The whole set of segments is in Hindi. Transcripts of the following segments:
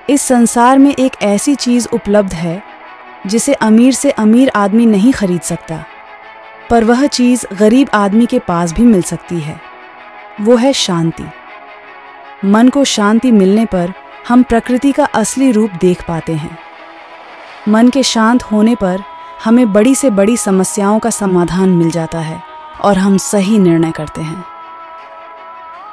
इस संसार में एक ऐसी चीज़ उपलब्ध है जिसे अमीर से अमीर आदमी नहीं खरीद सकता, पर वह चीज़ गरीब आदमी के पास भी मिल सकती है। वो है शांति। मन को शांति मिलने पर हम प्रकृति का असली रूप देख पाते हैं। मन के शांत होने पर हमें बड़ी से बड़ी समस्याओं का समाधान मिल जाता है और हम सही निर्णय करते हैं।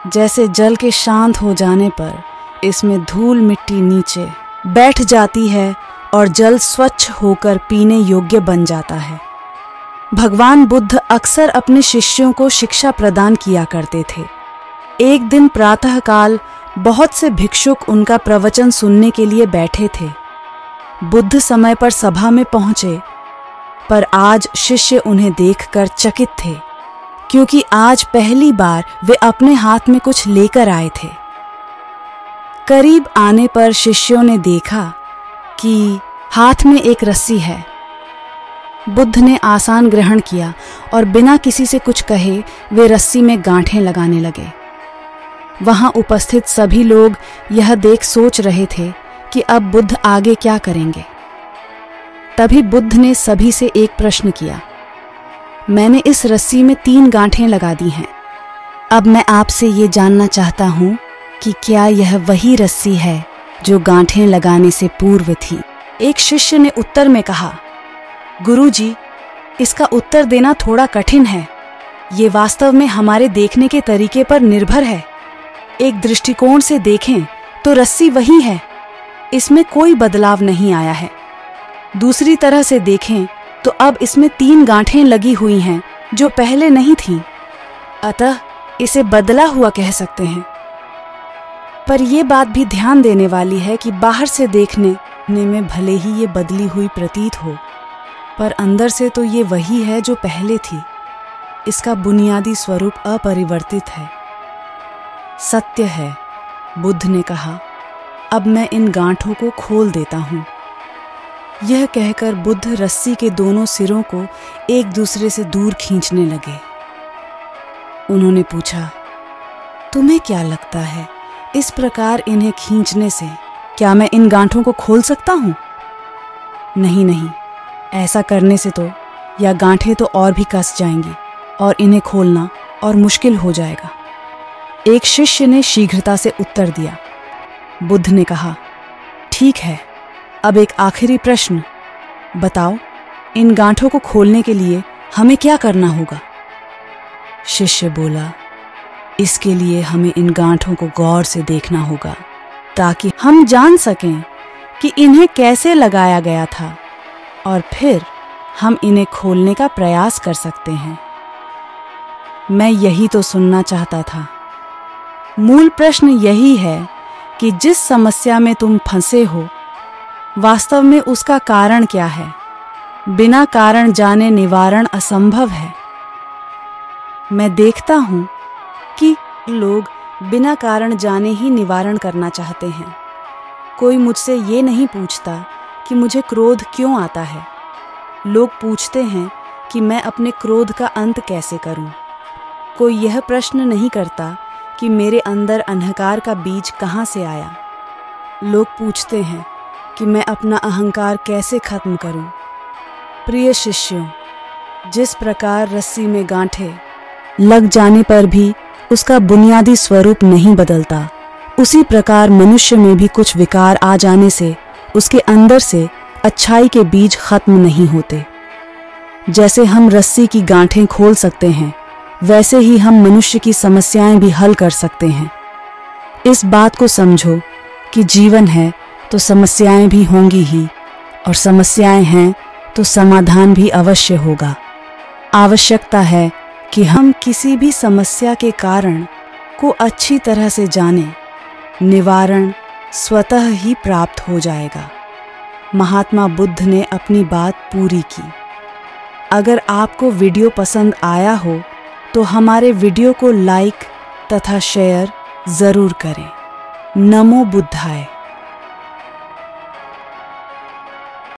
जैसे जल के शांत हो जाने पर इसमें धूल मिट्टी नीचे बैठ जाती है और जल स्वच्छ होकर पीने योग्य बन जाता है। भगवान बुद्ध अक्सर अपने शिष्यों को शिक्षा प्रदान किया करते थे। एक दिन प्रातःकाल बहुत से भिक्षुक उनका प्रवचन सुनने के लिए बैठे थे। बुद्ध समय पर सभा में पहुंचे, पर आज शिष्य उन्हें देखकर चकित थे, क्योंकि आज पहली बार वे अपने हाथ में कुछ लेकर आए थे। करीब आने पर शिष्यों ने देखा कि हाथ में एक रस्सी है। बुद्ध ने आसन ग्रहण किया और बिना किसी से कुछ कहे वे रस्सी में गांठें लगाने लगे। वहां उपस्थित सभी लोग यह देख सोच रहे थे कि अब बुद्ध आगे क्या करेंगे। तभी बुद्ध ने सभी से एक प्रश्न किया। मैंने इस रस्सी में 3 गांठें लगा दी हैं। अब मैं आपसे ये जानना चाहता हूँ कि क्या यह वही रस्सी है जो गांठें लगाने से पूर्व थी? एक शिष्य ने उत्तर में कहा, गुरुजी, इसका उत्तर देना थोड़ा कठिन है। ये वास्तव में हमारे देखने के तरीके पर निर्भर है। एक दृष्टिकोण से देखें तो रस्सी वही है, इसमें कोई बदलाव नहीं आया है। दूसरी तरह से देखें तो अब इसमें 3 गांठें लगी हुई हैं जो पहले नहीं थीं, अतः इसे बदला हुआ कह सकते हैं। पर यह बात भी ध्यान देने वाली है कि बाहर से देखने में भले ही ये बदली हुई प्रतीत हो, पर अंदर से तो ये वही है जो पहले थी। इसका बुनियादी स्वरूप अपरिवर्तित है। सत्य है, बुद्ध ने कहा। अब मैं इन गांठों को खोल देता हूं। यह कहकर बुद्ध रस्सी के दोनों सिरों को एक दूसरे से दूर खींचने लगे। उन्होंने पूछा, तुम्हें क्या लगता है, इस प्रकार इन्हें खींचने से क्या मैं इन गांठों को खोल सकता हूं? नहीं, ऐसा करने से तो या गांठें तो और भी कस जाएंगी और इन्हें खोलना और मुश्किल हो जाएगा। एक शिष्य ने शीघ्रता से उत्तर दिया। बुद्ध ने कहा, ठीक है, अब एक आखिरी प्रश्न, बताओ, इन गांठों को खोलने के लिए हमें क्या करना होगा? शिष्य बोला, इसके लिए हमें इन गांठों को गौर से देखना होगा ताकि हम जान सकें कि इन्हें कैसे लगाया गया था, और फिर हम इन्हें खोलने का प्रयास कर सकते हैं। मैं यही तो सुनना चाहता था। मूल प्रश्न यही है कि जिस समस्या में तुम फंसे हो, वास्तव में उसका कारण क्या है? बिना कारण जाने निवारण असंभव है। मैं देखता हूं कि लोग बिना कारण जाने ही निवारण करना चाहते हैं। कोई मुझसे ये नहीं पूछता कि मुझे क्रोध क्यों आता है। लोग पूछते हैं कि मैं अपने क्रोध का अंत कैसे करूं। कोई यह प्रश्न नहीं करता कि मेरे अंदर अंधकार का बीज कहाँ से आया। लोग पूछते हैं कि मैं अपना अहंकार कैसे खत्म करूं। प्रिय शिष्यों, जिस प्रकार रस्सी में गांठें लग जाने पर भी उसका बुनियादी स्वरूप नहीं बदलता, उसी प्रकार मनुष्य में भी कुछ विकार आ जाने से उसके अंदर से अच्छाई के बीज खत्म नहीं होते। जैसे हम रस्सी की गांठें खोल सकते हैं, वैसे ही हम मनुष्य की समस्याएं भी हल कर सकते हैं। इस बात को समझो कि जीवन है तो समस्याएं भी होंगी ही, और समस्याएं हैं तो समाधान भी अवश्य होगा। आवश्यकता है कि हम किसी भी समस्या के कारण को अच्छी तरह से जानें। निवारण स्वतः ही प्राप्त हो जाएगा। महात्मा बुद्ध ने अपनी बात पूरी की। अगर आपको वीडियो पसंद आया हो तो हमारे वीडियो को लाइक तथा शेयर ज़रूर करें। नमो बुद्धाय।